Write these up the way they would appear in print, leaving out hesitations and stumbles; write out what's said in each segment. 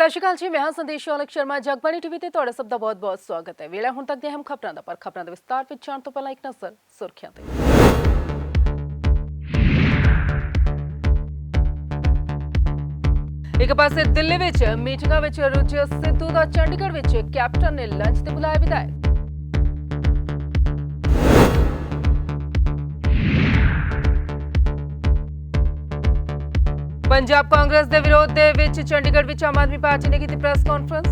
सत श्री अकाल जी, मैं हाँ संदेश औलख शर्मा। जगबाणी टीवी ते तुहाडा सब दा बहुत-बहुत स्वागत है। वेला हुण तक दी अहम खबरां दा, पर खबरां दे विस्तार विच जाण तों पहिलां एक नज़र सुर्खियां ते। एक पासे दिल्ली विच मीटिंगां विच रुझे सिद्धू दा चंडीगढ़ विच कैप्टन ने लंच ते बुलाए विधायक। पंजाब कांग्रेस के विरोध दे विच चंडीगढ़ विच आम आदमी पार्टी ने की प्रेस कॉन्फ्रेंस।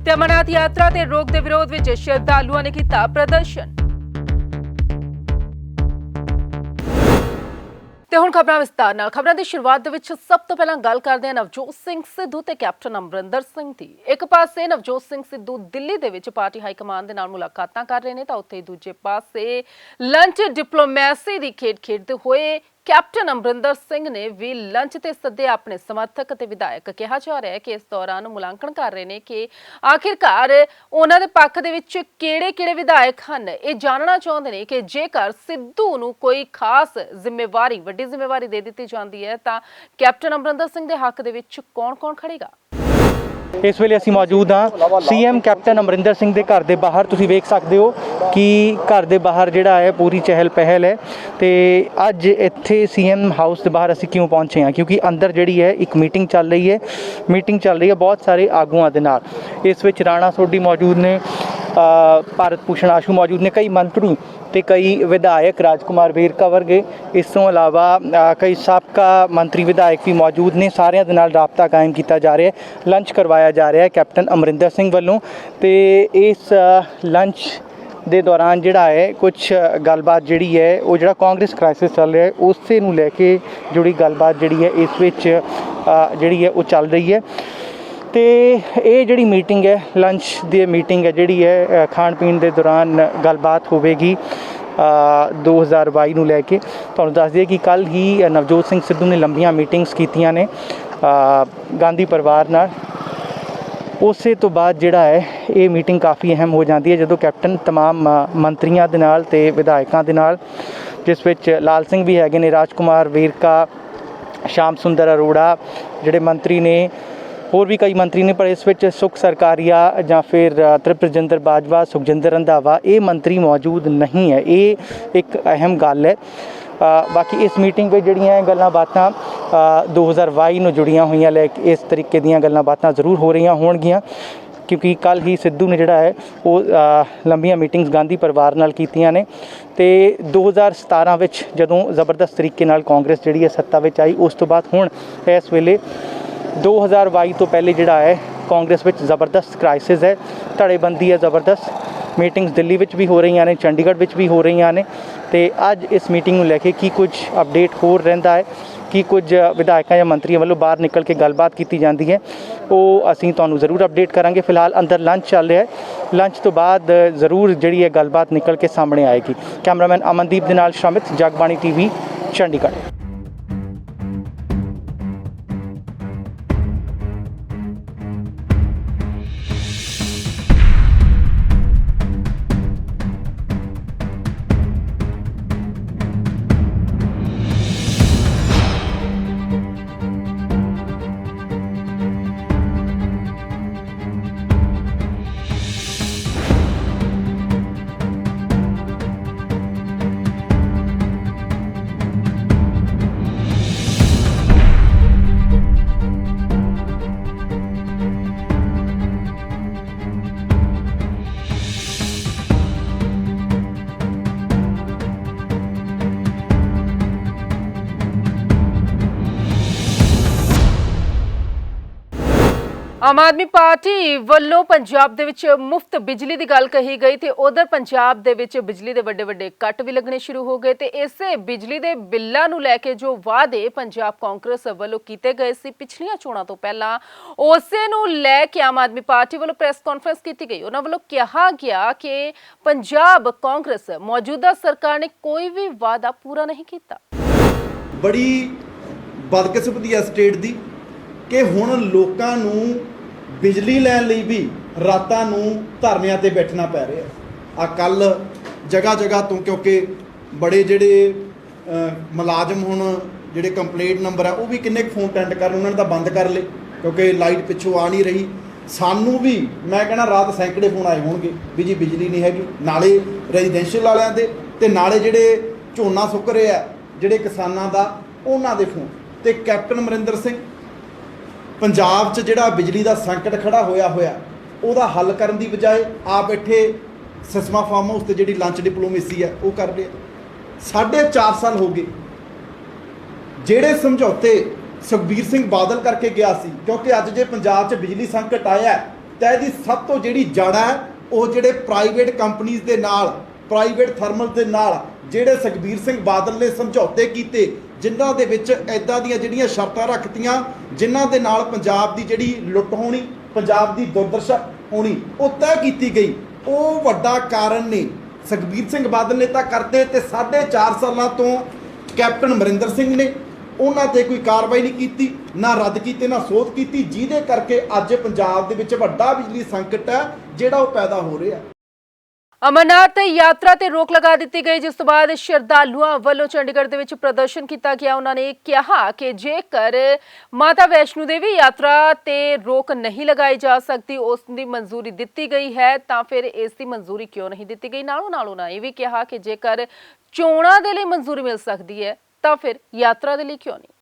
ते अमरनाथ यात्रा ते रोक दे विरोध विच श्रद्धालुओं ने किया प्रदर्शन। ते हुण खबरां विस्तार नाल। खबरां दी शुरुआत दे विच सब तो पहलां गल करदे हां नवजोत सिंह सिद्धू ते कैप्टन अमरिंदर सिंह दी। एक पासे नवजोत सिंह सिद्धू दिल्ली दे विच पार्टी हाईकमान दे नाल मुलाकातां कर रहे ने, तां उत्थे दूजे पासे लंच डिप्लोमैसी दी खेड खेडदे होए कैप्टन अमरिंदर सिंह ने भी लंच ते सदे अपने समर्थक ते विधायक। कहा जा रहा है कि इस दौरान मुलांकन कर रहे हैं कि आखिरकार उन्हां दे पक्ष दे विच किहड़े-किहड़े विधायक हन। ये जानना चाहुंदे ने कि जेकर सिद्धू नूं कोई खास जिम्मेवारी वड्डी जिम्मेवारी दे दित्ती जांदी है तां कैप्टन अमरिंदर सिंह दे हक दे विच कौन-कौन खड़ेगा। इस वेले असीं मौजूद हाँ सीएम कैप्टन अमरिंदर सिंह के घर के बाहर। तुसीं वेख सकते हो कि घर के बाहर जिहड़ा है पूरी चहल पहल है। तो अज इत्थे सीएम हाउस के बाहर असीं क्यों पहुंचे हैं, क्योंकि अंदर जिहड़ी है एक मीटिंग चल रही है बहुत सारे आगूआं दे नाल। इस विच राणा सोढी मौजूद ने, भारत भूषण आशू मौजूद ने, कई मंत्री ते कई विधायक राजकुमार वेरका वर्गे, इस तों इलावा कई साबका मंत्री विधायक भी मौजूद ने। सारिਆਂ ਦੇ ਨਾਲ राबता कायम किया जा रहा है, लंच करवाया जा रहा है कैप्टन अमरिंदर सिंह वालों। तो इस लंच ਦੇ दौरान ਜਿਹੜਾ है कुछ गलबात ਜਿਹੜੀ है वो ਜਿਹੜਾ कांग्रेस क्राइसिस चल रहा है ਉਸੇ ਨੂੰ ਲੈ ਕੇ जुड़ी गलबात ਜਿਹੜੀ है इस ਵਿੱਚ ਜਿਹੜੀ है वो चल रही है। तो ये जी मीटिंग है लंच दी मीटिंग है जी है खाण पीण के दौरान गलबात होगी 2022 ਨੂੰ ਲੈ ਕੇ। ਤੁਹਾਨੂੰ ਦੱਸ ਦਈਏ कि कल ही नवजोत सिंह सिद्धू ने लंबियां मीटिंग्स कीतियां ने गांधी परिवार नाल। उसे तो बाद जिहड़ा है ये मीटिंग काफ़ी अहम हो जाती है जदों कैप्टन तमाम मंत्रियों के नाल ते विधायकों के नाल, जिस विच लाल सिंह भी हैगे ने, राजकुमार वेरका, श्याम सुंदर अरोड़ा जिहड़े मंत्री ने, होर भी कई मंत्री ने, पर इस विच सुख सरकारिया या फिर त्रिपरजिंदर बाजवा, सुखजिंदर रंधावा ये मंत्री मौजूद नहीं है। ये एक अहम गल है। बाकी इस मीटिंग में जिहड़ियां गल्लां बातां 2022 नूं जुड़ियां होईयां ले इस तरीके दीयां गल्लां बातां जरूर हो रही होणगियां, क्योंकि कल ही सिद्धू ने जिहड़ा है वो लंबियां मीटिंग्स गांधी परिवार नाल कीतियां ने। तो 2017 विच जदों जबरदस्त तरीके नाल कांग्रेस जिहड़ी है सत्ता विच आई, उस तो बाद हुण इस वेले 2022 तो पहले जिहड़ा है कांग्रेस विच जबरदस्त क्राइसिस है, धड़ेबंदी है जबरदस्त। मीटिंग्स दिल्ली विच भी हो रही ने, चंडीगढ़ विच भी हो रही ने। तो अज इस मीटिंग नूं लैके की कुछ अपडेट होर रहिंदा है, कि कुछ विधायकों या मंत्रियों वालों बाहर निकल के गलबात की जाती है, वो असीं तुहानूं जरूर अपडेट करांगे। फिलहाल अंदर लंच चल रहा है, लंच तो बाद जरूर जिहड़ी है गलबात निकल के सामने आएगी। कैमरामैन अमनदीप दे नाल शामित, जगबाणी टीवी, चंडीगढ़। आम आदमी पार्टी ਵੱਲੋਂ पंजाब ਦੇ ਵਿੱਚ मुफ्त बिजली की गल कही गई ਤੇ उधर पंजाब ਦੇ ਵਿੱਚ बिजली के ਵੱਡੇ ਕੱਟ भी लगने शुरू हो गए। ਤੇ ਇਸੇ बिजली के ਬਿੱਲਾਂ ਨੂੰ ਲੈ ਕੇ जो वादे पंजाब कांग्रेस ਵੱਲੋਂ ਕੀਤੇ ਗਏ ਸੀ ਪਿਛਲੀਆਂ ਚੋਣਾਂ ਤੋਂ ਪਹਿਲਾਂ, ਉਸੇ ਨੂੰ ਲੈ ਕੇ आम आदमी पार्टी ਵੱਲੋਂ ਪ੍ਰੈਸ ਕਾਨਫਰੰਸ ਕੀਤੀ ਗਈ। ਉਹਨਾਂ ਵੱਲੋਂ ਕਿਹਾ ਗਿਆ ਕਿ पंजाब कांग्रेस मौजूदा सरकार ने कोई भी वादा पूरा नहीं किया। बड़ी बदकिस्मती है स्टेट की कि हुण लोकां नूं बिजली लैण लई भी रातां नूं धरनिਆਂ ते बैठना पै रहा है। ਆ ਕੱਲ ਜਗ੍ਹਾ ਜਗ੍ਹਾ ਤੋਂ, ਕਿਉਂਕਿ ਬੜੇ ਜਿਹੜੇ ਮੁਲਾਜ਼ਮ ਹੁਣ ਜਿਹੜੇ ਕੰਪਲੇਂਟ ਨੰਬਰ ਆ ਉਹ ਵੀ ਕਿੰਨੇ ਕੁ ਫੋਨ ਅਟੈਂਡ ਕਰਨ, ਉਹਨਾਂ ਨੇ ਤਾਂ ਬੰਦ ਕਰ ਲਏ ਕਿਉਂਕਿ ਲਾਈਟ ਪਿੱਛੋਂ ਆ ਨਹੀਂ ਰਹੀ। ਸਾਨੂੰ ਵੀ ਮੈਂ ਕਹਿੰਦਾ ਰਾਤ ਸੈਂਕੜੇ ਫੋਨ ਆਏ ਹੋਣਗੇ ਵੀ ਜੀ ਬਿਜਲੀ ਨਹੀਂ ਹੈਗੀ, ਨਾਲੇ ਰੈਜ਼ੀਡੈਂਸ਼ੀਅਲ ਵਾਲਿਆਂ ਦੇ ਤੇ ਨਾਲੇ ਜਿਹੜੇ ਝੋਨਾ ਸੁੱਕ ਰਹੇ ਆ ਜਿਹੜੇ ਕਿਸਾਨਾਂ ਦਾ ਉਹਨਾਂ ਦੇ ਫੋਨ। ਤੇ ਕੈਪਟਨ ਅਮਰਿੰਦਰ ਸਿੰਘ ਪੰਜਾਬ 'ਚ ਜਿਹੜਾ ਬਿਜਲੀ ਦਾ ਸੰਕਟ ਖੜਾ ਹੋਇਆ ਉਹਦਾ ਹੱਲ ਕਰਨ ਦੀ ਬਜਾਏ ਆ ਬੈਠੇ ਸਿਸਮਾ ਫਾਰਮ ਹਾਊਸ ਤੇ ਜਿਹੜੀ ਲੰਚ ਡਿਪਲੋਮੇਸੀ ਆ ਉਹ ਕਰ ਰਿਹਾ। 4.5 ਸਾਲ ਹੋ ਗਏ ਜਿਹੜੇ ਸਮਝੌਤੇ ਸੁਖਬੀਰ ਸਿੰਘ ਬਾਦਲ ਕਰਕੇ ਗਿਆ ਸੀ, ਕਿਉਂਕਿ ਅੱਜ ਜੇ ਪੰਜਾਬ 'ਚ ਬਿਜਲੀ ਸੰਕਟ ਆਇਆ ਤਾਂ ਇਹਦੀ ਸਭ ਤੋਂ ਜਿਹੜੀ ਜੜ ਹੈ ਉਹ ਜਿਹੜੇ ਪ੍ਰਾਈਵੇਟ ਕੰਪਨੀਆਂ ਦੇ ਨਾਲ, ਪ੍ਰਾਈਵੇਟ ਥਰਮਲ ਦੇ ਨਾਲ ਜਿਹੜੇ ਸੁਖਬੀਰ ਸਿੰਘ ਬਾਦਲ ਨੇ ਸਮਝੌਤੇ ਕੀਤੇ, ਜਿਨ੍ਹਾਂ ਦੇ ਵਿੱਚ ਇੱਦਾਂ ਦੀਆਂ ਜਿਹੜੀਆਂ ਸ਼ਰਤਾਂ ਰੱਖਤੀਆਂ ਜਿਨ੍ਹਾਂ ਦੇ ਨਾਲ ਪੰਜਾਬ ਦੀ ਜਿਹੜੀ ਲੁੱਟ ਹੋਣੀ, ਪੰਜਾਬ ਦੀ ਦੁਰਦਸ਼ਾ ਹੋਣੀ ਉਹ ਤੈਅ ਕੀਤੀ ਗਈ। ਉਹ ਵੱਡਾ ਕਾਰਨ ਨੇ ਸੁਖਬੀਰ ਸਿੰਘ ਬਾਦਲ ਨੇ ਤਾਂ ਕਰਦੇ ਤੇ 4.5 ਸਾਲਾਂ ਤੋਂ ਕੈਪਟਨ ਅਮਰਿੰਦਰ ਸਿੰਘ ਨੇ ਉਹਨਾਂ ਤੇ ਕੋਈ ਕਾਰਵਾਈ ਨਹੀਂ ਕੀਤੀ, ਨਾ ਰੱਦ ਕੀਤੇ ਨਾ ਸੋਧ ਕੀਤੀ, ਜਿਹਦੇ ਕਰਕੇ ਅੱਜ ਪੰਜਾਬ ਦੇ ਵਿੱਚ ਵੱਡਾ ਬਿਜਲੀ ਸੰਕਟ ਹੈ ਜਿਹੜਾ ਉਹ ਪੈਦਾ ਹੋ ਰਿਹਾ। ਅਮਰਨਾਥ ਯਾਤਰਾ ਤੇ ਰੋਕ ਲਗਾ ਦਿੱਤੀ ਗਈ, ਜਿਸ ਤੋਂ ਬਾਅਦ ਸ਼ਰਧਾਲੂਆਂ ਵੱਲੋਂ ਚੰਡੀਗੜ੍ਹ ਦੇ ਵਿੱਚ ਪ੍ਰਦਰਸ਼ਨ ਕੀਤਾ ਗਿਆ। ਉਹਨਾਂ ਨੇ ਕਿਹਾ ਕਿ ਜੇਕਰ ਮਾਤਾ ਵੈਸ਼ਨੋ ਦੇਵੀ ਯਾਤਰਾ ਤੇ ਰੋਕ ਨਹੀਂ ਲਗਾਈ ਜਾ ਸਕਦੀ, ਉਸ ਦੀ ਮਨਜ਼ੂਰੀ ਦਿੱਤੀ ਗਈ ਹੈ ਤਾਂ ਫਿਰ ਇਸ ਦੀ ਮਨਜ਼ੂਰੀ ਕਿਉਂ ਨਹੀਂ ਦਿੱਤੀ ਗਈ। ਨਾਲੋਂ ਨਾਲ ਉਹਨਾਂ ਇਹ ਵੀ ਕਿਹਾ ਕਿ ਜੇਕਰ ਚੋਣਾਂ ਦੇ ਲਈ ਮਨਜ਼ੂਰੀ ਮਿਲ ਸਕਦੀ ਹੈ ਤਾਂ ਫਿਰ ਯਾਤਰਾ ਦੇ ਲਈ ਕਿਉਂ ਨਹੀਂ।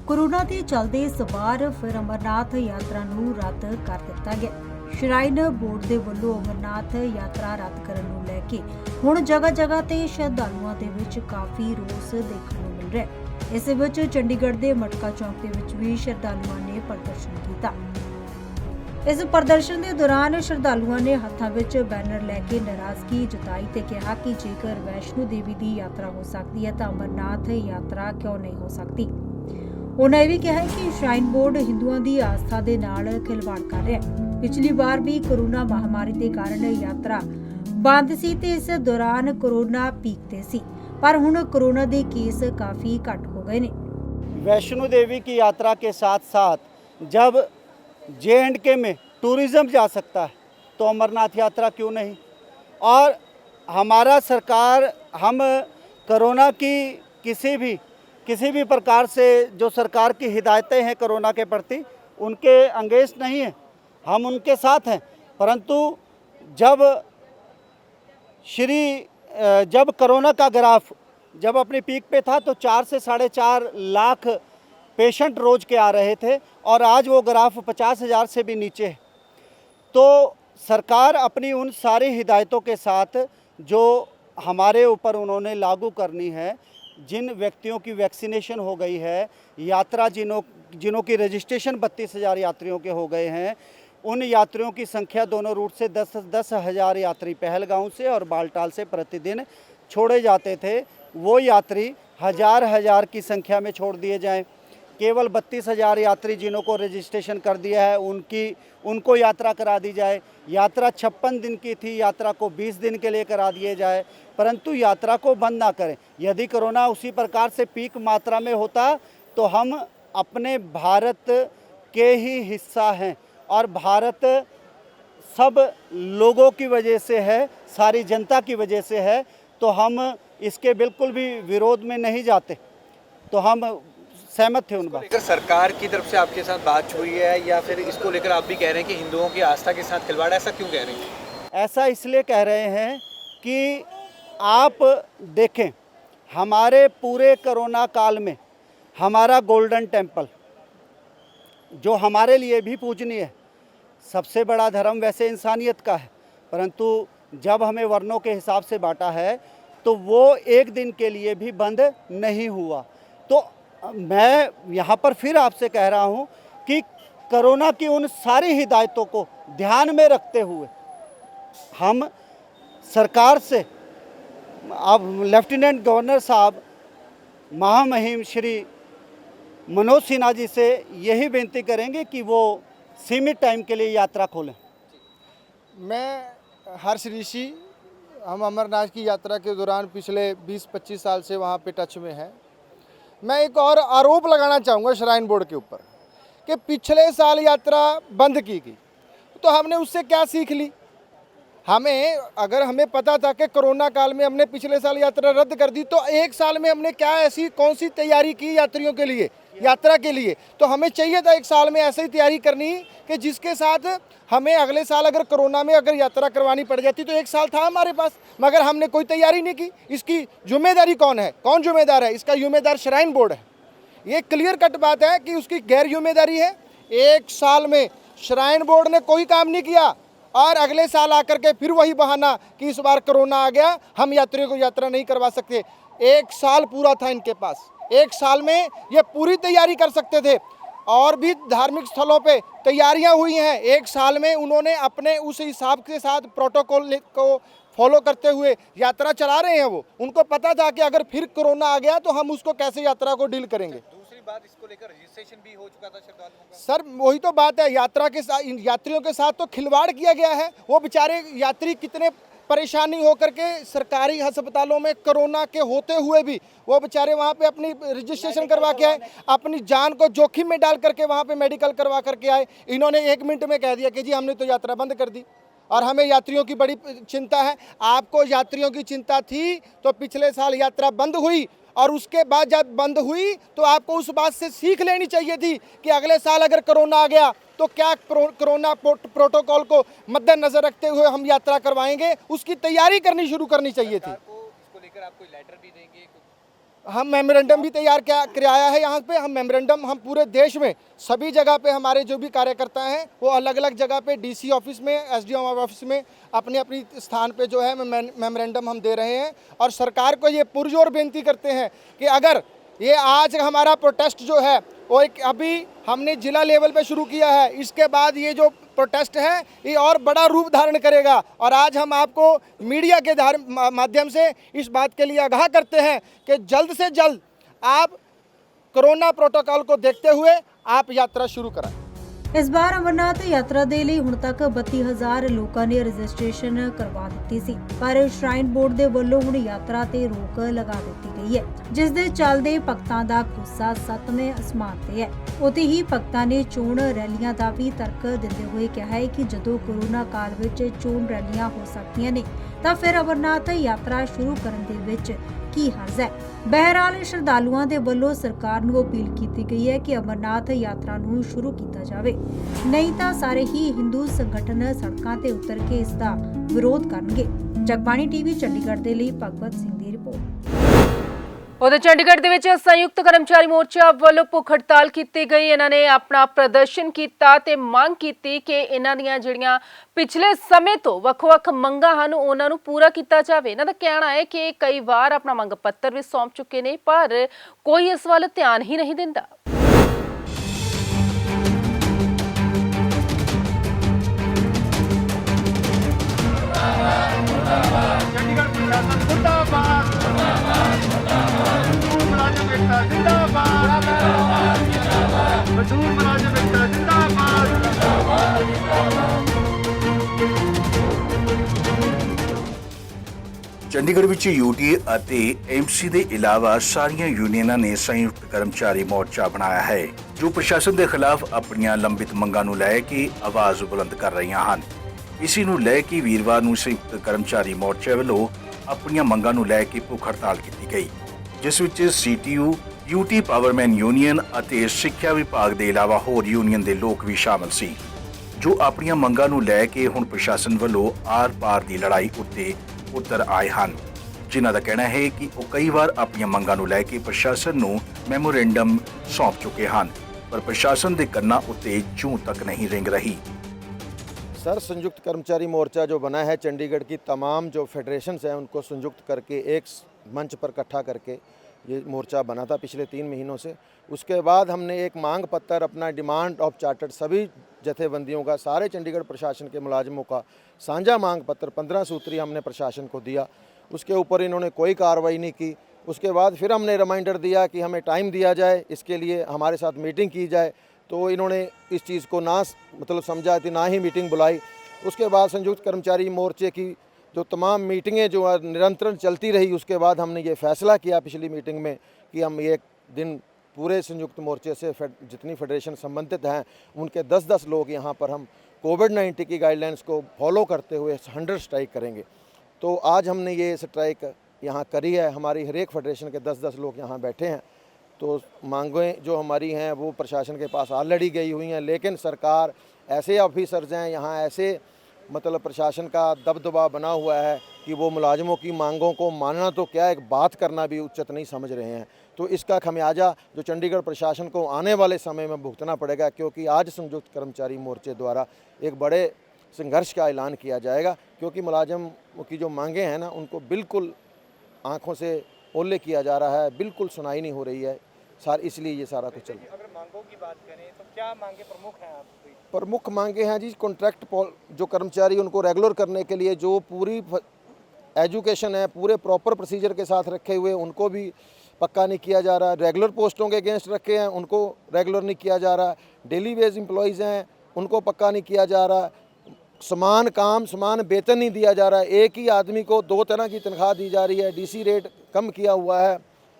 कोरोना के चलते इस बार फिर अमरनाथ यात्रा नूं रद्द कर दिता गया। श्राइन बोर्ड दे वल्लों अमरनाथ यात्रा रद्द करन नूं लै के हुण जगह-जगह ते श्रद्धालुआं दे विच काफ़ी रोस देखण नूं मिल रिहा है। इस विच चंडीगढ़ दे मटका चौक दे विच भी श्रद्धालुआं ने प्रदर्शन कीता। इस प्रदर्शन के दौरान श्रद्धालुआं ने हत्थां विच बैनर लैके नाराजगी जताई ते कहा कि जेकर वैष्णो देवी की यात्रा हो सकती है तो अमरनाथ यात्रा क्यों नहीं हो सकती। उन्होंने यह भी कहा कि श्राइन बोर्ड हिंदुओं की आस्था के नाल खिलवाड़ कर रहा है। पिछली बार भी कोरोना महामारी के कारण यात्रा बंद सी ते इस दौरान कोरोना पीक ते सी, पर हुण कोरोना के केस काफ़ी घट हो गए ने। वैष्णो देवी की यात्रा के साथ साथ जब J&K में टूरिज़्म जा सकता है तो अमरनाथ यात्रा क्यों नहीं। और हमारा सरकार, हम कोरोना की किसी भी प्रकार से जो सरकार की हिदायतें हैं कोरोना के प्रति उनके अंगेंस्ट नहीं है, हम उनके साथ हैं। परंतु जब कोरोना का ग्राफ जब अपनी पीक पे था तो 4 से 4.5 लाख पेशेंट रोज़ के आ रहे थे और आज वो ग्राफ 50,000 से भी नीचे है। तो सरकार अपनी उन सारी हिदायतों के साथ जो हमारे ऊपर उन्होंने लागू करनी है, जिन व्यक्तियों की वैक्सीनेशन हो गई है, यात्रा जिनों की रजिस्ट्रेशन 32,000 यात्रियों के हो गए हैं, उन यात्रियों की संख्या दोनों रूट से 10,000 यात्री पहलगांव से और बालटाल से प्रतिदिन छोड़े जाते थे, वो यात्री हज़ार की संख्या में छोड़ दिए जाएं। केवल 32,000 यात्री जिन्हों को रजिस्ट्रेशन कर दिया है उनको यात्रा करा दी जाए। यात्रा 56 दिन की थी, यात्रा को 20 दिन के लिए करा दिए जाए, परंतु यात्रा को बंद ना करें। यदि कोरोना उसी प्रकार से पीक मात्रा में होता तो हम अपने भारत के ही हिस्सा हैं और भारत सब लोगों की वजह से है, सारी जनता की वजह से है, तो हम इसके बिल्कुल भी विरोध में नहीं जाते। तो हम सहमत थे उन बात। सरकार की तरफ से आपके साथ बात हुई है या फिर इसको लेकर आप भी कह रहे हैं कि हिंदुओं की आस्था के साथ खिलवाड़, ऐसा क्यों कह रहे हैं? ऐसा इसलिए कह रहे हैं कि आप देखें, हमारे पूरे कोरोना काल में हमारा गोल्डन टेम्पल जो हमारे लिए भी पूजनीय है, सबसे बड़ा धर्म वैसे इंसानियत का है, परंतु जब हमें वर्णों के हिसाब से बांटा है तो वो एक दिन के लिए भी बंद नहीं हुआ। तो मैं यहाँ पर फिर आपसे कह रहा हूँ कि कोरोना की उन सारी हिदायतों को ध्यान में रखते हुए हम सरकार से, अब लेफ्टिनेंट गवर्नर साहब महामहिम श्री मनोज सिन्हा जी से यही बेनती करेंगे कि वो सीमित टाइम के लिए यात्रा खोलें। मैं हर्ष ऋषि हम अमरनाथ की यात्रा के दौरान पिछले 20-25 साल से वहाँ पे टच में हैं। मैं एक और आरोप लगाना चाहूँगा श्राइन बोर्ड के ऊपर कि पिछले साल यात्रा बंद की गई, तो हमने उससे क्या सीख ली? अगर हमें पता था कि कोरोना काल में हमने पिछले साल यात्रा रद्द कर दी, तो एक साल में हमने क्या ऐसी कौन सी तैयारी की यात्रियों के लिए, यात्रा के लिए? तो हमें चाहिए था एक साल में ऐसी तैयारी करनी कि जिसके साथ हमें अगले साल अगर कोरोना में अगर यात्रा करवानी पड़ जाती तो एक साल था हमारे पास, मगर हमने कोई तैयारी नहीं की। इसकी जिम्मेदारी कौन है? कौन जिम्मेदार है? इसका जिम्मेदार श्राइन बोर्ड है। ये क्लियर कट बात है कि उसकी गैर जिम्मेदारी है। एक साल में श्राइन बोर्ड ने कोई काम नहीं किया और अगले साल आकर के फिर वही बहाना कि इस बार कोरोना आ गया, हम यात्रियों को यात्रा नहीं करवा सकते। एक साल पूरा था इनके पास, एक साल में ये पूरी तैयारी कर सकते थे। और भी धार्मिक स्थलों पे तैयारियां हुई हैं, एक साल में उन्होंने अपने उस हिसाब के साथ प्रोटोकॉल को फॉलो करते हुए यात्रा चला रहे हैं। वो उनको पता था कि अगर फिर कोरोना आ गया तो हम उसको कैसे यात्रा को डील करेंगे। दूसरी बात, इसको लेकर रजिस्ट्रेशन भी हो चुका था श्रद्धालुओं का। सर वही तो बात है, यात्रा के साथ, यात्रियों के साथ तो खिलवाड़ किया गया है। वो बेचारे यात्री कितने परेशानी होकर के सरकारी अस्पतालों में कोरोना के होते हुए भी वो बेचारे वहाँ पे अपनी रजिस्ट्रेशन करवा के आए, अपनी जान को जोखिम में डाल करके वहाँ पे मेडिकल करवा करके आए। इन्होंने 1 मिनट में कह दिया कि जी हमने तो यात्रा बंद कर दी और हमें यात्रियों की बड़ी चिंता है। आपको यात्रियों की चिंता थी तो पिछले साल यात्रा बंद हुई और उसके बाद जब बंद हुई तो आपको उस बात से सीख लेनी चाहिए थी कि अगले साल अगर कोरोना आ गया तो क्या कोरोना प्रोटोकॉल को मद्देनजर रखते हुए हम यात्रा करवाएंगे, उसकी तैयारी करनी शुरू करनी चाहिए थी। इसको लेकर आप कोई लेटर भी देंगे? हम मेमोरेंडम भी तैयार कराया है यहाँ पे। हम मेमोरेंडम हम पूरे देश में सभी जगह पे हमारे जो भी कार्यकर्ता हैं वो अलग अलग जगह पे डीसी ऑफिस में, एसडीएम ऑफिस में अपनी अपनी स्थान पे जो है मेमोरेंडम हम दे रहे हैं और सरकार को ये पुरजोर बेनती करते हैं कि अगर ये आज हमारा प्रोटेस्ट जो है वो एक अभी हमने जिला लेवल पे शुरू किया है, इसके बाद ये जो प्रोटेस्ट है ये और बड़ा रूप धारण करेगा। और आज हम आपको मीडिया के माध्यम से इस बात के लिए आगाह करते हैं कि जल्द से जल्द आप कोरोना प्रोटोकॉल को देखते हुए आप यात्रा शुरू कराएं। ਇਸ ਵਾਰ ਅਮਰਨਾਥ ਯਾਤਰਾ ਦੇ ਲਈ ਹੁਣ ਤੱਕ 32000 ਲੋਕਾਂ ਨੇ ਰਜਿਸਟ੍ਰੇਸ਼ਨ ਕਰਵਾ ਦਿੱਤੀ ਸੀ, ਪਰ ਸ਼ਰਾਈਨ ਬੋਰਡ ਦੇ ਵੱਲੋਂ ਹੁਣ ਯਾਤਰਾ ਤੇ ਰੋਕ ਲਗਾ ਦਿੱਤੀ ਗਈ ਹੈ, ਜਿਸ ਦੇ ਚੱਲਦੇ ਭਗਤਾਂ ਦਾ ਗੁੱਸਾ 7ਵੇਂ ਅਸਮਾਨ ਤੇ ਹੈ। ਉੱਥੇ ਹੀ ਭਗਤਾਂ ਨੇ ਚੋਣ ਰੈਲੀਆਂ ਦਾ ਵੀ ਤਰਕ ਦਿੰਦੇ ਹੋਏ ਕਿਹਾ ਹੈ ਕਿ ਜਦੋਂ ਕੋਰੋਨਾ ਕਾਲ ਵਿੱਚ ਚੋਣ ਰੈਲੀਆਂ ਹੋ ਸਕਦੀਆਂ ਨੇ ਤਾਂ ਫਿਰ ਅਮਰਨਾਥ ਯਾਤਰਾ ਸ਼ੁਰੂ ਕਰਨ ਦੇ ਵਿੱਚ ਕੀ ਹਰਜ਼ ਹੈ। ਬਹਿਰਾਲ ਸ਼ਰਧਾਲੂਆਂ ਦੇ ਵੱਲੋਂ ਸਰਕਾਰ ਨੂੰ ਅਪੀਲ ਕੀਤੀ ਗਈ ਹੈ ਕਿ ਅਮਰਨਾਥ ਯਾਤਰਾ ਨੂੰ ਸ਼ੁਰੂ ਕੀਤਾ ਜਾਵੇ, ਨਹੀਂ ਤਾਂ ਸਾਰੇ ਹੀ ਹਿੰਦੂ ਸੰਗਠਨ ਸੜਕਾਂ ਤੇ ਉਤਰ ਕੇ ਇਸ ਦਾ ਵਿਰੋਧ ਕਰਨਗੇ। ਜਗਬਾਣੀ ਟੀਵੀ ਚੰਡੀਗੜ੍ਹ ਦੇ ਲਈ ਭਗਵਤ ਸਿੰਘ ਦੀ ਰਿਪੋਰਟ। ਉਧਰ ਚੰਡੀਗੜ੍ਹ ਦੇ ਵਿੱਚ ਸੰਯੁਕਤ ਕਰਮਚਾਰੀ ਮੋਰਚਾ ਵੱਲੋਂ ਭੁੱਖ ਹੜਤਾਲ ਕੀਤੀ ਗਈ। ਇਹਨਾਂ ਨੇ ਆਪਣਾ ਪ੍ਰਦਰਸ਼ਨ ਕੀਤਾ ਤੇ ਮੰਗ ਕੀਤੀ ਕਿ ਇਹਨਾਂ ਦੀਆਂ ਜਿਹੜੀਆਂ ਪਿਛਲੇ ਸਮੇਂ ਤੋਂ ਵੱਖ-ਵੱਖ ਮੰਗਾਂ ਹਨ ਉਹਨਾਂ ਨੂੰ ਪੂਰਾ ਕੀਤਾ ਜਾਵੇ। ਇਹਨਾਂ ਦਾ ਕਹਿਣਾ ਹੈ ਕਿ ਕਈ ਵਾਰ ਆਪਣਾ ਮੰਗ ਪੱਤਰ ਵੀ ਸੌਂਪ ਚੁੱਕੇ ਨੇ ਪਰ ਕੋਈ ਇਸ ਵੱਲ ਧਿਆਨ ਹੀ ਨਹੀਂ ਦਿੰਦਾ। ਚੰਡੀਗੜ੍ਹ ਵਿੱਚ ਯੂਟੀ ਅਤੇ ਐਮਸੀ ਦੇ ਇਲਾਵਾ ਸਾਰੀਆਂ ਯੂਨੀਅਨਾਂ ਨੇ ਸੰਯੁਕਤ ਕਰਮਚਾਰੀ ਮੋਰਚਾ ਬਣਾਇਆ ਹੈ, ਜੋ ਪ੍ਰਸ਼ਾਸਨ ਦੇ ਖਿਲਾਫ ਆਪਣੀਆਂ ਲੰਬਿਤ ਮੰਗਾਂ ਨੂੰ ਲੈ ਕੇ ਆਵਾਜ਼ ਬੁਲੰਦ ਕਰ ਰਹੀਆਂ ਹਨ। ਇਸੇ ਨੂੰ ਲੈ ਕੇ ਵੀਰਵਾਰ ਨੂੰ ਸੰਯੁਕਤ ਕਰਮਚਾਰੀ ਮੋਰਚੇ ਵੱਲੋਂ ਆਪਣੀਆਂ ਮੰਗਾਂ ਨੂੰ ਲੈ ਕੇ ਭੁੱਖ ਹੜਤਾਲ ਕੀਤੀ ਗਈ, ਜਿਸ ਵਿੱਚ ਸੀਟੀਯੂ, ਯੂਟੀ ਪਾਵਰਮੈਨ ਯੂਨੀਅਨ ਅਤੇ ਸਿੱਖਿਆ ਵਿਭਾਗ ਦੇ ਇਲਾਵਾ ਹੋਰ ਯੂਨੀਅਨ ਦੇ ਲੋਕ ਵੀ ਸ਼ਾਮਲ ਸੀ, ਜੋ ਆਪਣੀਆਂ ਮੰਗਾਂ ਨੂੰ ਲੈ ਕੇ ਹੁਣ ਪ੍ਰਸ਼ਾਸਨ ਵੱਲੋਂ ਆਰ-ਪਾਰ ਦੀ ਲੜਾਈ ਉੱਤੇ ਉਤਰ ਆਏ ਹਨ, ਜਿਨ੍ਹਾਂ ਦਾ ਕਹਿਣਾ ਹੈ ਕਿ ਉਹ ਕਈ ਵਾਰ ਆਪਣੀਆਂ ਮੰਗਾਂ ਨੂੰ ਲੈ ਕੇ ਪ੍ਰਸ਼ਾਸਨ ਨੂੰ ਮੈਮੋਰੈਂਡਮ ਸੌਂਪ ਚੁੱਕੇ ਹਨ, ਪਰ ਪ੍ਰਸ਼ਾसन ਦੇ ਕੰਨਾਂ ਉੱਤੇ ਜੂੰ ਤੱਕ नहीं रेंग रही। सर संयुक्त कर्मचारी मोर्चा जो बना है, चंडीगढ़ की तमाम जो फेडरेशंस हैं उनको संयुक्त करके एक मंच पर इकट्ठा करके ये मोर्चा बना था पिछले 3 महीनों से। उसके बाद हमने एक मांग पत्र, अपना डिमांड ऑफ चार्टर्ड सभी जथेबंदियों का, सारे चंडीगढ़ प्रशासन के मुलाजिमों का साझा मांग पत्र 15 सूत्री हमने प्रशासन को दिया। उसके ऊपर इन्होंने कोई कार्रवाई नहीं की। उसके बाद फिर हमने रिमाइंडर दिया कि हमें टाइम दिया जाए, इसके लिए हमारे साथ मीटिंग की जाए, तो इन्होंने इस चीज़ को ना समझा थी, ना ही मीटिंग बुलाई। उसके बाद संयुक्त कर्मचारी मोर्चे की जो तमाम मीटिंगें जो निरंतर चलती रही, उसके बाद हमने ये फैसला किया पिछली मीटिंग में कि हम एक दिन पूरे संयुक्त मोर्चे से जितनी फेडरेशन संबंधित हैं उनके 10-10 लोग यहाँ पर हम कोविड-19 की गाइडलाइंस को फॉलो करते हुए 100 स्ट्राइक करेंगे। तो आज हमने ये स्ट्राइक यहाँ करी है। हमारी हर एक फेडरेशन के 10-10 लोग यहाँ बैठे हैं। तो मांगें जो हमारी हैं वो प्रशासन के पास ऑलरेडी गई हुई हैं, लेकिन सरकार ऐसे ऑफिसर्स हैं यहाँ, ऐसे मतलब प्रशासन का दबदबा बना हुआ है कि वो मुलाजिमों की मांगों को मानना तो क्या, एक बात करना भी उचित नहीं समझ रहे हैं। तो इसका खमियाजा जो चंडीगढ़ प्रशासन को आने वाले समय में भुगतना पड़ेगा, क्योंकि आज संयुक्त कर्मचारी मोर्चे द्वारा एक बड़े संघर्ष का ऐलान किया जाएगा, क्योंकि मुलाजिमों की जो मांगें हैं ना उनको बिल्कुल आँखों से ओले किया जा रहा है, बिल्कुल सुनाई नहीं हो रही है इसलिए ये सारा कुछ चल रहा है। अगर मांगों की बात करें तो क्या मांगे प्रमुख हैं आपकी? प्रमुख मांगे हैं जी, कॉन्ट्रैक्ट जो कर्मचारी उनको रेगुलर करने के लिए जो पूरी एजुकेशन है पूरे प्रॉपर प्रोसीजर के साथ रखे हुए उनको भी पक्का नहीं किया जा रहा। रेगुलर पोस्टों के अगेंस्ट रखे हैं उनको रेगुलर नहीं किया जा रहा। डेली वेज एम्प्लॉयज़ हैं उनको पक्का नहीं किया जा रहा। समान काम समान वेतन नहीं दिया जा रहा है। एक ही आदमी को 2 तरह की तनख्वाह दी जा रही है। डीसी रेट कम किया हुआ है।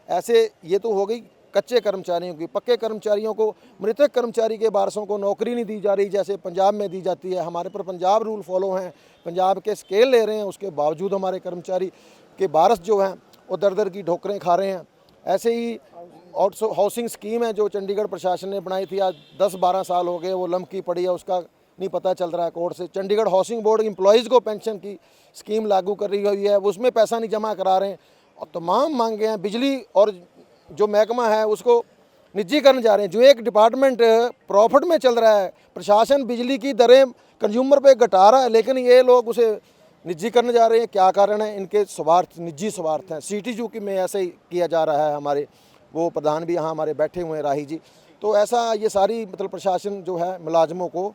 ऐसे ये तो हो गई कच्चे कर्मचारियों की। पक्के कर्मचारियों को, मृतक कर्मचारी के वारसों को नौकरी नहीं दी जा रही जैसे पंजाब में दी जाती है। हमारे पर पंजाब रूल फॉलो हैं, पंजाब के स्केल ले रहे हैं, उसके बावजूद हमारे कर्मचारी के वारस जो हैं वो दर की ठोकरें खा रहे हैं। ऐसे ही हाउसिंग स्कीम है जो चंडीगढ़ प्रशासन ने बनाई थी, आज 10-12 साल हो गए वो लमकी पड़ी है, उसका नहीं पता चल रहा है कोर्ट से। चंडीगढ़ हाउसिंग बोर्ड एम्प्लॉयज़ को पेंशन की स्कीम लागू कर रही हुई है, उसमें पैसा नहीं जमा करा रहे हैं। और तमाम मांगे हैं। बिजली और जो महकमा है उसको निजीकरण जा रहे हैं। जो एक डिपार्टमेंट प्रॉफिट में चल रहा है, प्रशासन बिजली की दरें कंज्यूमर पे घटा रहा है, लेकिन ये लोग उसे निजीकरण जा रहे हैं। क्या कारण है? इनके स्वार्थ, निजी स्वार्थ हैं। CTU की में ऐसे ही किया जा रहा है। हमारे वो प्रधान भी यहाँ हमारे बैठे हुए हैं, राही जी। तो ऐसा ये सारी मतलब प्रशासन जो है मुलाजमों को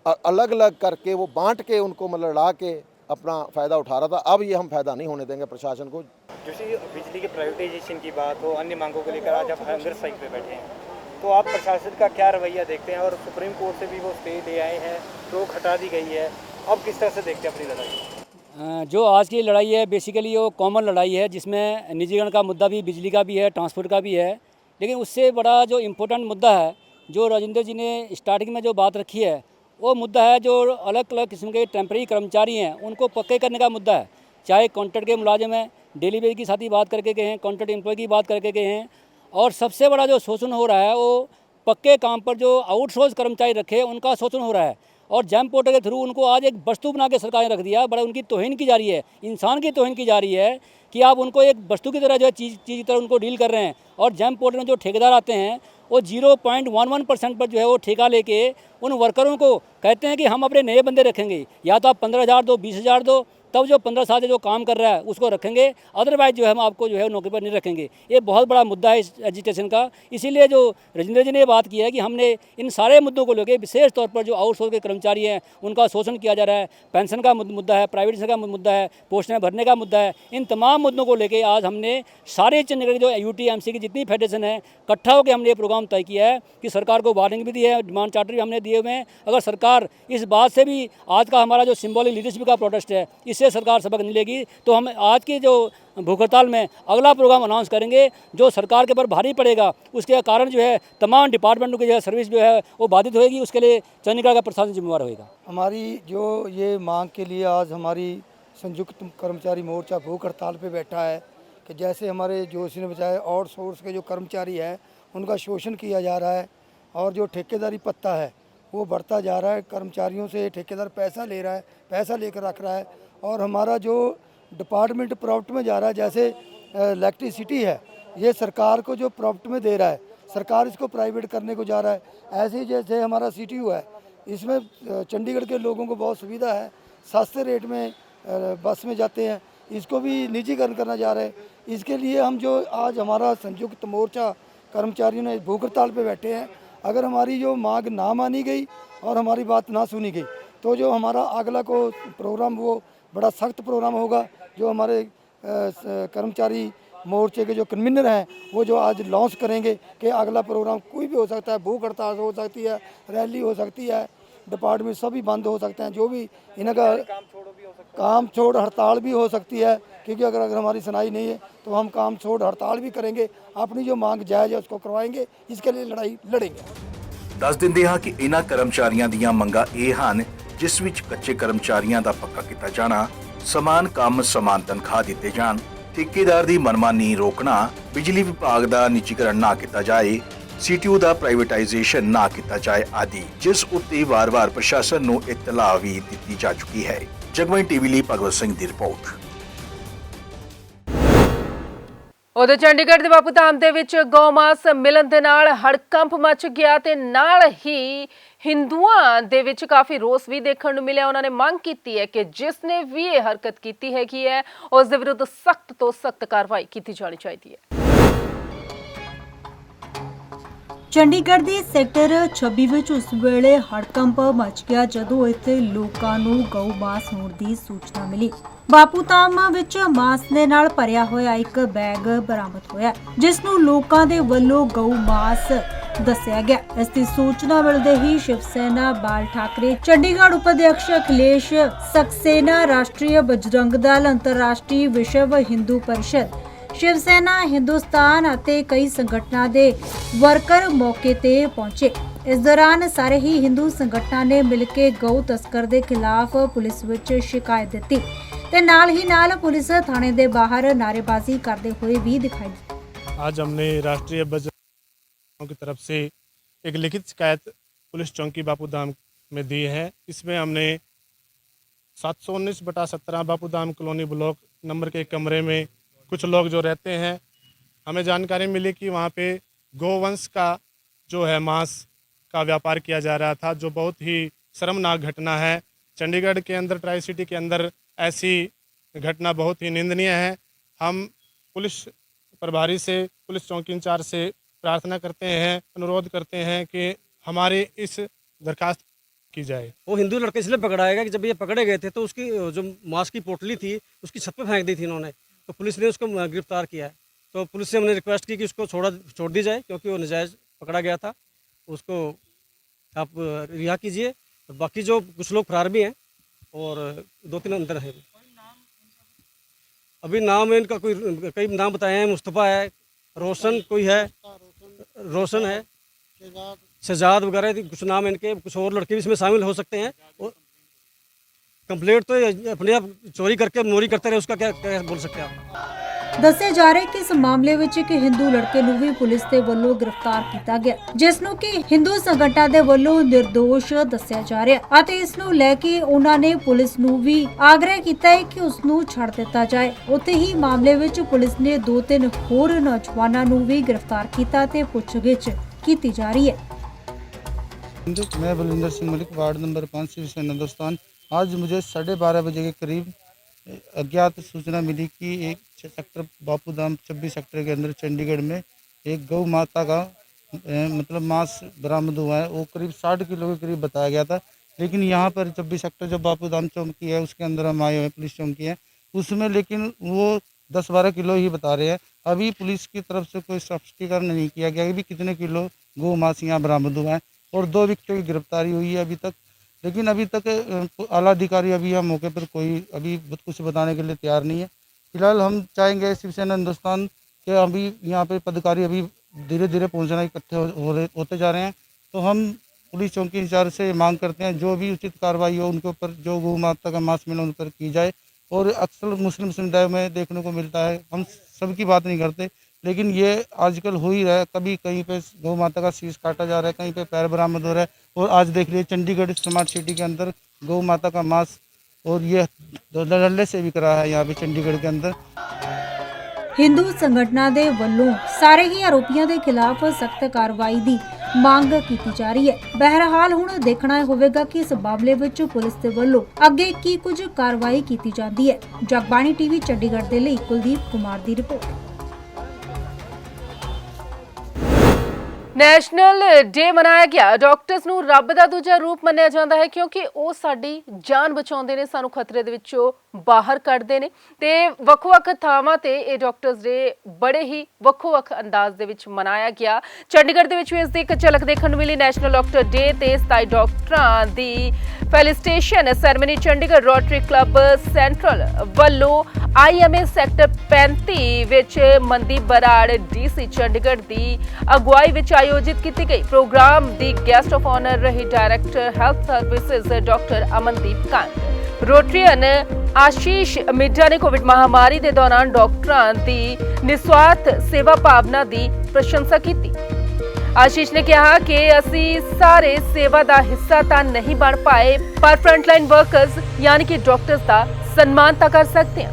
अलग अलग करके वो बांट के उनको मतलब लड़ा के अपना फ़ायदा उठा रहा था। अब ये हम फ़ायदा नहीं होने देंगे प्रशासन को। जैसे बिजली के प्राइवेटाइजेशन की बात हो, अन्य मांगों को लेकर आज आप हंगर स्ट्राइक पे बैठे हैं, तो आप प्रशासन का क्या रवैया देखते हैं? और सुप्रीम कोर्ट से भी वो स्टे ले आए हैं, रोक हटा दी गई है, अब किस तरह से देखते हैं अपनी लड़ाई? जो आज की लड़ाई है बेसिकली वो कॉमन लड़ाई है, जिसमें निजीकरण का मुद्दा भी, बिजली का भी है, ट्रांसपोर्ट का भी है। लेकिन उससे बड़ा जो इम्पोर्टेंट मुद्दा है, जो राजेंद्र जी ने स्टार्टिंग में जो बात रखी है, वो मुद्दा है जो अलग अलग किस्म के टेम्परेरी कर्मचारी हैं उनको पक्के करने का मुद्दा है। चाहे कॉन्ट्रैक्ट के मुलाजिम हैं, डेली वेज की साथ ही बात करके गए हैं, कॉन्ट्रैक्ट एम्प्लॉय की बात करके गए हैं। और सबसे बड़ा जो शोषण हो रहा है वो पक्के काम पर जो आउटसोर्स कर्मचारी रखे हैं उनका शोषण हो रहा है। और जैम पोर्टल के थ्रू उनको आज एक वस्तु बना के सरकार ने रख दिया। बड़ा उनकी तौहीन की जा रही है, इंसान की तौहीन की जा रही है कि आप उनको एक वस्तु की तरह जो है चीज़ की तरह उनको डील कर रहे हैं। और जैम पोर्टल में जो ठेकेदार आते हैं वो 0.11% पर जो है वो ठेका लेके उन वर्करों को कहते हैं कि हम अपने नए बंदे रखेंगे, या तो आप 15,000 दो, 20,000 दो, तब जो 15 साल से जो काम कर रहा है उसको रखेंगे, अदरवाइज जो है हम आपको जो है नौकरी पर नहीं रखेंगे। ये बहुत बड़ा मुद्दा है इस एजुटेशन का। इसीलिए जो राजेंद्र जी ने बात की है कि हमने इन सारे मुद्दों को लेकर विशेष तौर पर जो आउटसोर्स के कर्मचारी हैं उनका शोषण किया जा रहा है, पेंशन का मुद्दा है, प्राइवेट का मुद्दा है, पोस्टें भरने का मुद्दा है, इन तमाम मुद्दों को लेकर आज हमने सारे चंडीगढ़ जो UTMC की जितनी फेडरेशन है इकट्ठा होकर हमने ये प्रोग्राम तय किया है कि सरकार को वार्निंग भी दी है, डिमांड चार्टर भी हमने दिए हुए हैं। अगर सरकार इस बात से भी, आज का हमारा जो सिंबॉलिक लीडरशिप का प्रोटेस्ट है, इससे सरकार सबक नहीं लेगी, तो हम आज की जो भूख हड़ताल में अगला प्रोग्राम अनाउंस करेंगे जो सरकार के ऊपर भारी पड़ेगा। उसके कारण जो है तमाम डिपार्टमेंटों की जो है सर्विस जो है वो बाधित होगी। उसके लिए चंडीगढ़ का प्रशासन जिम्मेवार होगा। हमारी जो ये मांग के लिए आज हमारी संयुक्त कर्मचारी मोर्चा भूख हड़ताल पे बैठा है कि जैसे हमारे जोशी ने बताया आउटसोर्स के जो कर्मचारी है उनका शोषण किया जा रहा है और जो ठेकेदारी पत्ता है वो बढ़ता जा रहा है। कर्मचारियों से ठेकेदार पैसा ले रहा है, पैसा लेकर रख रहा है। और हमारा जो डिपार्टमेंट प्रॉफिट में जा रहा है, जैसे इलेक्ट्रिसिटी है, ये सरकार को जो प्रॉफिट में दे रहा है, सरकार इसको प्राइवेट करने को जा रहा है। ऐसे ही जैसे हमारा CTU है, इसमें चंडीगढ़ के लोगों को बहुत सुविधा है, सस्ते रेट में बस में जाते हैं, इसको भी निजीकरण करना जा रहा है। इसके लिए हम जो आज हमारा संयुक्त मोर्चा कर्मचारियों ने भूख हड़ताल पे बैठे हैं, अगर हमारी जो मांग ना मानी गई और हमारी बात ना सुनी गई तो जो हमारा अगला को प्रोग्राम वो बड़ा सख्त प्रोग्राम होगा। जो हमारे कर्मचारी मोर्चे के जो कन्वीनर हैं वो जो आज लॉन्च करेंगे कि अगला प्रोग्राम कोई भी हो सकता है, भूख हड़ताल हो सकती है, रैली हो सकती है, डिपार्टमेंट सभी बंद हो सकते हैं। जो भी इनका काम छोड़ हड़ताल भी हो सकती है, क्योंकि अगर हमारी सुनाई नहीं है तो हम काम छोड़ हड़ताल भी करेंगे, अपनी जो मांग जायज़ है उसको करवाएंगे, इसके लिए लड़ाई लड़ेंगे। ਦੱਸ ਦਿੰਦੇ ਹਾਂ ਕਿ ਇਹਨਾਂ ਕਰਮਚਾਰੀਆਂ ਦੀਆਂ ਮੰਗਾਂ ਇਹ ਹਨ ਜਿਸ ਵਿੱਚ ਕੱਚੇ ਕਰਮਚਾਰੀਆਂ ਦਾ ਪੱਕਾ ਕੀਤਾ ਜਾਣਾ, ਸਮਾਨ ਕੰਮ ਸਮਾਨ ਤਨਖਾਹ ਦਿੱਤੇ ਜਾਣ, ਠੇਕੇਦਾਰ ਦੀ ਮਨਮਾਨੀ ਰੋਕਣਾ, ਬਿਜਲੀ ਵਿਭਾਗ ਦਾ ਨਿੱਜੀਕਰਨ ਨਾ ਕੀਤਾ ਜਾਏ, ਸੀਟੀਯੂ ਦਾ ਪ੍ਰਾਈਵੇਟਾਈਜੇਸ਼ਨ ਨਾ ਕੀਤਾ ਜਾਏ ਆਦਿ, ਜਿਸ ਉੱਤੇ ਵਾਰ-ਵਾਰ ਪ੍ਰਸ਼ਾਸਨ ਨੂੰ ਇਤਲਾਹ ਵੀ ਦਿੱਤੀ ਜਾ ਚੁੱਕੀ ਹੈ। ਜਗਬਾਣੀ ਟੀਵੀ ਲਈ ਭਗਵਤ ਸਿੰਘ ਦੀ ਰਿਪੋਰਟ। ਉਧਰ ਚੰਡੀਗੜ੍ਹ ਦੇ ਬਾਪੂ ਧਾਮ ਦੇ ਵਿੱਚ ਗਊਮਾਸ ਮਿਲਣ ਦੇ ਨਾਲ ਹੜਕੰਪ ਮਚ ਗਿਆ ਤੇ ਨਾਲ ਹੀ ਹਿੰਦੂਆਂ ਦੇ ਵਿੱਚ ਕਾਫੀ ਰੋਸ ਵੀ ਦੇਖਣ ਨੂੰ ਮਿਲਿਆ। ਉਹਨਾਂ ਨੇ ਮੰਗ ਕੀਤੀ ਹੈ ਕਿ ਜਿਸ ਨੇ ਵੀ ਇਹ ਹਰਕਤ ਕੀਤੀ ਹੈਗੀ ਹੈ ਉਸ ਦੇ ਵਿਰੁੱਧ ਸਖਤ ਤੋਂ ਸਖਤ ਕਾਰਵਾਈ ਕੀਤੀ ਜਾਣੀ ਚਾਹੀਦੀ ਹੈ। ਚੰਡੀਗੜ੍ਹ ਦੇ ਸੈਕਟਰ 26 ਵਿੱਚ ਉਸ ਵੇਲੇ ਹੜਕੰਪ ਮਚ ਗਿਆ ਜਦੋਂ ਇੱਥੇ ਲੋਕਾਂ ਨੂੰ ਗਊ ਮਾਸ ਹੋਣ ਦੀ ਸੂਚਨਾ ਮਿਲੀ। ਬਾਪੂ ਧਾਮ ਵਿੱਚ ਮਾਸ ਦੇ ਨਾਲ ਭਰਿਆ ਹੋਇਆ ਇੱਕ ਬੈਗ ਬਰਾਮਦ ਹੋਇਆ, ਜਿਸ ਨੂੰ ਲੋਕਾਂ ਦੇ ਵੱਲੋਂ ਗਊ ਮਾਸ ਦੱਸਿਆ ਗਿਆ। ਇਸ ਦੀ ਸੂਚਨਾ ਮਿਲਦੇ ਹੀ ਸ਼ਿਵ ਸੈਨਾ ਬਾਲ ਠਾਕਰੇ, ਚੰਡੀਗੜ੍ਹ ਉਪਾਧਿਆਕਸ਼ ਅਖਿਲੇਸ਼ ਸਕਸੇਨਾ, ਰਾਸ਼ਟਰੀ ਬਜਰੰਗ ਦਲ, ਅੰਤਰਰਾਸ਼ਟਰੀ ਵਿਸ਼ਵ ਹਿੰਦੂ परिषद, शिव सेना हिंदुस्तान ਅਤੇ ਕਈ ਸੰਗਠਨਾਂ ਦੇ ਵਰਕਰ ਮੌਕੇ ਤੇ ਪਹੁੰਚੇ। ਇਸ ਦੌਰਾਨ ਸਾਰੇ ਹੀ ਹਿੰਦੂ ਸੰਗਠਨਾਂ ਨੇ ਮਿਲ ਕੇ ਗਊ ਤਸਕਰ ਦੇ ਖਿਲਾਫ ਪੁਲਿਸ ਵਿੱਚ ਸ਼ਿਕਾਇਤ ਦਿੱਤੀ ਤੇ ਨਾਲ ਹੀ ਨਾਲ ਪੁਲਿਸ ਥਾਣੇ ਦੇ ਬਾਹਰ ਨਾਅਰੇਬਾਜ਼ੀ ਕਰਦੇ ਹੋਏ ਵੀ ਦਿਖਾਈ ਦਿੱਤੀ। आज हमने राष्ट्रीय बजरंग की तरफ से एक लिखित शिकायत पुलिस चौकी बापू धाम में दी है। इसमें हमने 719/17 Bapu Dham colony block number के कमरे में कुछ लोग जो रहते हैं, हमें जानकारी मिली कि वहाँ पे गोवंश का जो है मांस का व्यापार किया जा रहा था, जो बहुत ही शर्मनाक घटना है। चंडीगढ़ के अंदर, ट्राई सिटी के अंदर ऐसी घटना बहुत ही निंदनीय है। हम पुलिस प्रभारी से, पुलिस चौकी इंचार्ज से प्रार्थना करते हैं, अनुरोध करते हैं कि हमारी इस दरखास्त की जाए। वो हिंदू लड़के इसलिए पकड़ाएगा कि जब ये पकड़े गए थे तो उसकी जो मांस की पोटली थी उसकी छत पे फेंक दी थी इन्होंने, तो पुलिस ने उसको गिरफ्तार किया है। तो पुलिस से हमने रिक्वेस्ट की कि उसको छोड़ दी जाए, क्योंकि वो नजायज़ पकड़ा गया था, उसको आप रिहा कीजिए। बाकी जो कुछ लोग फरार भी हैं और 2-3 अंदर हैं। अभी नाम है इनका, कोई कई नाम बताए हैं, मुस्तफ़ा है, रोशन कोई है, रोशन है, शहजाद वगैरह कुछ नाम इनके, कुछ और लड़के भी इसमें शामिल हो सकते हैं। और कंप्लेंट तो अपने आप चोरी करके मोरी करते रहे, उसका क्या बोल सकते हैं आप। ਦੱਸਿਆ ਜਾ ਰਿਹਾ ਕਿ ਇਸ ਮਾਮਲੇ ਵਿੱਚ ਇੱਕ ਹਿੰਦੂ ਲੜਕੇ ਨੂੰ ਵੀ ਪੁਲਿਸ ਦੇ ਵੱਲੋਂ ਗ੍ਰਿਫਤਾਰ ਕੀਤਾ ਗਿਆ, ਜਿਸ ਨੂੰ ਕਿ ਹਿੰਦੂ ਸੰਗਠਨਾਂ ਦੇ ਵੱਲੋਂ ਨਿਰਦੋਸ਼ ਦੱਸਿਆ ਜਾ ਰਿਹਾ ਅਤੇ ਇਸ ਨੂੰ ਲੈ ਕੇ ਉਹਨਾਂ ਨੇ ਪੁਲਿਸ ਨੂੰ ਵੀ ਆਗ੍ਰਹਿ ਕੀਤਾ ਹੈ ਕਿ ਉਸ ਨੂੰ ਛੱਡ ਦਿੱਤਾ ਜਾਏ। ਉੱਥੇ ਹੀ ਮਾਮਲੇ ਵਿੱਚ ਪੁਲਿਸ ਨੇ 2-3 ਹੋਰ ਨੌਜਵਾਨਾਂ ਨੂੰ ਵੀ ਗ੍ਰਿਫਤਾਰ ਕੀਤਾ ਤੇ ਪੁੱਛਗਿੱਛ ਕੀਤੀ ਜਾ ਰਹੀ ਹੈ। मैं बलिंदर सिंह मलिक, वार्ड नंबर 5 शिव सेना हिंदुस्तान। आज मुझे 12:30 बजे के करीब अज्ञात सूचना मिली कि एक सेक्टर बापू धाम 26 सेक्टर के अंदर चंडीगढ़ में एक गौ माता का मतलब मांस बरामद हुआ है। वो करीब 60 किलो के करीब बताया गया था, लेकिन यहाँ पर 26 सेक्टर जो बापू धाम चौकी है उसके अंदर हम आए हुए हैं, पुलिस चौकी है उसमें, लेकिन वो 10-12 किलो ही बता रहे हैं। अभी पुलिस की तरफ से कोई स्पष्टीकरण नहीं किया गया कि कितने किलो गौ मांस यहाँ बरामद हुआ है, और 2 व्यक्तियों की गिरफ्तारी हुई है अभी तक। लेकिन अभी तक आला अधिकारी अभी यहाँ मौके पर कोई अभी कुछ बताने के लिए तैयार नहीं है। फिलहाल हम चाहेंगे शिवसेना हिंदुस्तान के अभी यहाँ पे पदाधिकारी अभी धीरे धीरे पहुँचना इकट्ठे होते जा रहे हैं, तो हम पुलिस चौकी इंचार्ज से मांग करते हैं जो भी उचित कार्रवाई हो उनके ऊपर, जो गौ माता का मांस मिला उन पर की जाए। और अक्सर मुस्लिम समुदाय में देखने को मिलता है, हम सबकी बात नहीं करते, लेकिन ये आजकल हो ही रहा है। कभी कहीं पे गौ माता का शीश काटा जा रहा है, कहीं पे पैर बरामद हो रहा है, और आज देख लीजिए चंडीगढ़ स्मार्ट सिटी के अंदर गौ माता का मांस और ये डल्ले से बिक रहा है यहाँ पे चंडीगढ़ के अंदर। ਹਿੰਦੂ ਸੰਗਠਨਾਂ ਦੇ ਵੱਲੋਂ ਸਾਰੇ ਹੀ ਆਰੋਪੀਆਂ ਦੇ ਖਿਲਾਫ ਸਖਤ ਕਾਰਵਾਈ ਦੀ ਮੰਗ ਕੀਤੀ ਜਾ ਰਹੀ ਹੈ। ਬਹਰਹਾਲ ਹੁਣ ਦੇਖਣਾ ਹੋਵੇਗਾ ਕਿ ਇਸ ਮਾਮਲੇ ਵਿੱਚ ਪੁਲਿਸ ਦੇ ਵੱਲੋਂ ਅੱਗੇ ਕੀ ਕੁਝ ਕਾਰਵਾਈ ਕੀਤੀ ਜਾਂਦੀ ਹੈ। ਜਗਬਾਣੀ ਟੀਵੀ ਚੰਡੀਗੜ੍ਹ ਦੇ ਲਈ ਕੁਲਦੀਪ ਕੁਮਾਰ ਦੀ ਰਿਪੋਰਟ। ਨੈਸ਼ਨਲ ਡੇ ਮਨਾਇਆ ਗਿਆ। ਡਾਕਟਰਸ ਨੂੰ ਰੱਬ ਦਾ ਦੂਜਾ ਰੂਪ ਮੰਨਿਆ ਜਾਂਦਾ ਹੈ ਕਿਉਂਕਿ ਉਹ ਸਾਡੀ ਜਾਨ ਬਚਾਉਂਦੇ ਨੇ, ਸਾਨੂੰ ਖਤਰੇ ਦੇ ਵਿੱਚੋਂ ਬਾਹਰ ਕੱਢਦੇ ਨੇ ਤੇ ਵੱਖ-ਵੱਖ ਥਾਵਾਂ ਤੇ ਇਹ ਡਾਕਟਰਸ ਡੇ ਬੜੇ ਹੀ ਵੱਖੋ-ਵੱਖ ਅੰਦਾਜ਼ ਦੇ ਵਿੱਚ ਮਨਾਇਆ ਗਿਆ। ਚੰਡੀਗੜ੍ਹ ਦੇ ਵਿੱਚ ਵੀ ਇਸ ਦੀ ਇੱਕ ਝਲਕ ਦੇਖਣ ਨੂੰ ਮਿਲੀ। ਨੈਸ਼ਨਲ ਡਾਕਟਰ ਡੇ ਤੇ 27 ਡਾਕਟਰਾਂ ਦੀ felicitation ceremony Chandigarh Rotary club central ਵੱਲੋਂ IMA ਸੈਕਟਰ 35 ਵਿੱਚ ਮਨਦੀਪ ਬਰਾੜ DC ਚੰਡੀਗੜ੍ਹ ਦੀ ਅਗਵਾਈ ਵਿੱਚ ਆਯੋਜਿਤ ਕੀਤੀ ਗਈ। ਪ੍ਰੋਗਰਾਮ ਦੀ ਗੈਸਟ ਆਫ ਆਨਰ ਰਹੀ director health services doctor Amandeep Kant. Rotarian Ashish Midda ਨੇ ਕੋਵਿਡ ਮਹਾਮਾਰੀ ਦੇ ਦੌਰਾਨ ਡਾਕਟਰਾਂ ਦੀ ਨਿਸਵਾਰਥ ਸੇਵਾ ਭਾਵਨਾ ਦੀ ਪ੍ਰਸ਼ੰਸਾ ਕੀਤੀ। ਆਸ਼ੀਸ਼ ਨੇ ਕਿਹਾ ਕਿ ਅਸੀਂ ਸਾਰੇ ਸੇਵਾ ਦਾ ਹਿੱਸਾ ਤਾਂ ਨਹੀਂ ਬਣ ਪਾਏ ਪਰ ਫਰੰਟਲਾਈਨ ਵਰਕਰਸ ਯਾਨੀ ਕਿ ਡਾਕਟਰਸ ਦਾ ਸਨਮਾਨ ਤਾਂ ਕਰ ਸਕਦੇ ਹਾਂ।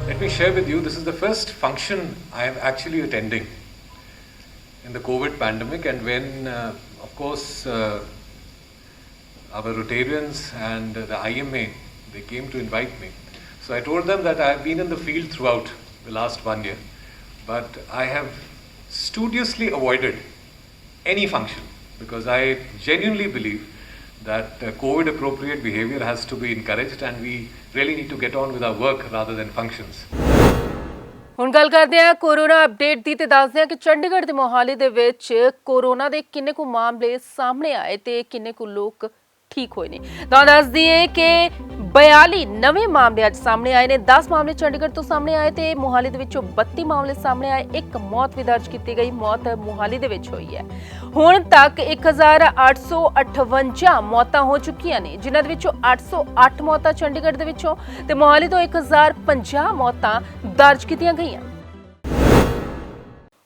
Let me share with you, this is the first function I am actually attending in the COVID pandemic, and when of course our Rotarians and the IMA, they came to invite me. So I told them that I have been in the field throughout the last 1 year, but I have studiously avoided any function because I genuinely believe that COVID appropriate behavior has to be encouraged and we really need to get on with our work rather than functions. ਹੁਣ ਗੱਲ ਕਰਦੇ ਹਾਂ corona update ਦੀ ਤੇ ਦੱਸਦੇ ਹਾਂ ਕਿ ਚੰਡੀਗੜ੍ਹ ਦੇ ਮੋਹਾਲੀ ਦੇ ਵਿੱਚ ਕੋਰੋਨਾ ਦੇ ਕਿੰਨੇ ਕੁ ਮਾਮਲੇ ਸਾਹਮਣੇ ਆਏ ਤੇ ਕਿੰਨੇ ਕੁ ਲੋਕ ਠੀਕ ਹੋਏ ਨੇ। ਤਾਂ ਦੱਸ ਦਈਏ ਕਿ 42 ਨਵੇਂ ਮਾਮਲੇ ਅੱਜ ਸਾਹਮਣੇ ਆਏ ਨੇ। 10 ਮਾਮਲੇ ਚੰਡੀਗੜ੍ਹ ਤੋਂ ਸਾਹਮਣੇ ਆਏ ਤੇ ਮੋਹਾਲੀ ਦੇ ਵਿੱਚੋਂ 32 ਮਾਮਲੇ ਸਾਹਮਣੇ ਆਏ। ਇੱਕ ਮੌਤ ਵੀ ਦਰਜ ਕੀਤੀ ਗਈ। ਮੌਤ ਮੋਹਾਲੀ ਦੇ ਵਿੱਚ ਹੋਈ ਹੈ। ਹੁਣ ਤੱਕ 1858 ਮੌਤਾਂ ਹੋ ਚੁੱਕੀਆਂ ਨੇ, ਜਿਨ੍ਹਾਂ ਦੇ ਵਿੱਚੋਂ 808 ਮੌਤਾਂ ਚੰਡੀਗੜ੍ਹ ਦੇ ਵਿੱਚੋਂ ਤੇ ਮੋਹਾਲੀ ਤੋਂ 1050 ਮੌਤਾਂ ਦਰਜ ਕੀਤੀਆਂ ਗਈਆਂ।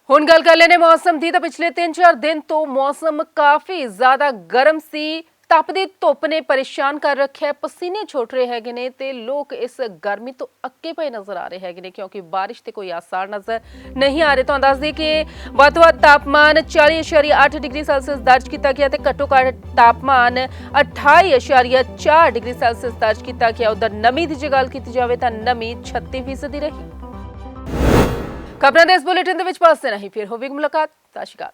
ਹੁਣ ਗੱਲ ਕਰ ਲੈਣੇ ਮੌਸਮ ਦੀ। ਤਾਂ ਪਿਛਲੇ 3-4 ਦਿਨ ਤੋਂ ਮੌਸਮ ਕਾਫੀ ਜ਼ਿਆਦਾ ਗਰਮ ਸੀ। ਤਪਦੀ ਧੁੱਪ ਨੇ ਪਰੇਸ਼ਾਨ ਕਰ ਰੱਖਿਆ। ਪਸੀਨੇ ਛੁੱਟ ਰਹੇ ਹੈਗੇ ਨੇ ਤੇ ਲੋਕ ਇਸ ਗਰਮੀ ਤੋਂ ਅੱਕੇ ਪਏ ਨਜ਼ਰ ਆ ਰਹੇ ਹੈਗੇ ਨੇ ਕਿਉਂਕਿ ਬਾਰਿਸ਼ ਤੇ ਕੋਈ ਆਸਾਰ ਨਜ਼ਰ ਨਹੀਂ ਆ ਰਹੇ। ਤੁਹਾਨੂੰ ਦੱਸ ਦਈਏ ਕਿ ਵੱਧ ਤੋਂ ਵੱਧ ਤਾਪਮਾਨ 40.8 ਡਿਗਰੀ ਸੈਲਸੀਅਸ ਦਰਜ ਕੀਤਾ ਗਿਆ ਤੇ ਘੱਟੋ ਘੱਟ ਤਾਪਮਾਨ 28.4 ਡਿਗਰੀ ਸੈਲਸੀਅਸ ਦਰਜ ਕੀਤਾ ਗਿਆ। ਉਧਰ ਨਮੀ ਦੀ ਜੇ ਗੱਲ ਕੀਤੀ ਜਾਵੇ ਤਾਂ ਨਮੀ 36% ਰਹੀ। ਖਬਰਾਂ ਦੇ ਇਸ ਬੁਲੇਟਿਨ ਦੇ ਵਿੱਚ ਪਾਸੇ ਨਹੀਂ, ਫਿਰ ਹੋਵੇਗੀ ਮੁਲਾਕਾਤ। ਸਤਿ ਸ਼੍ਰੀ ਅਕਾਲ।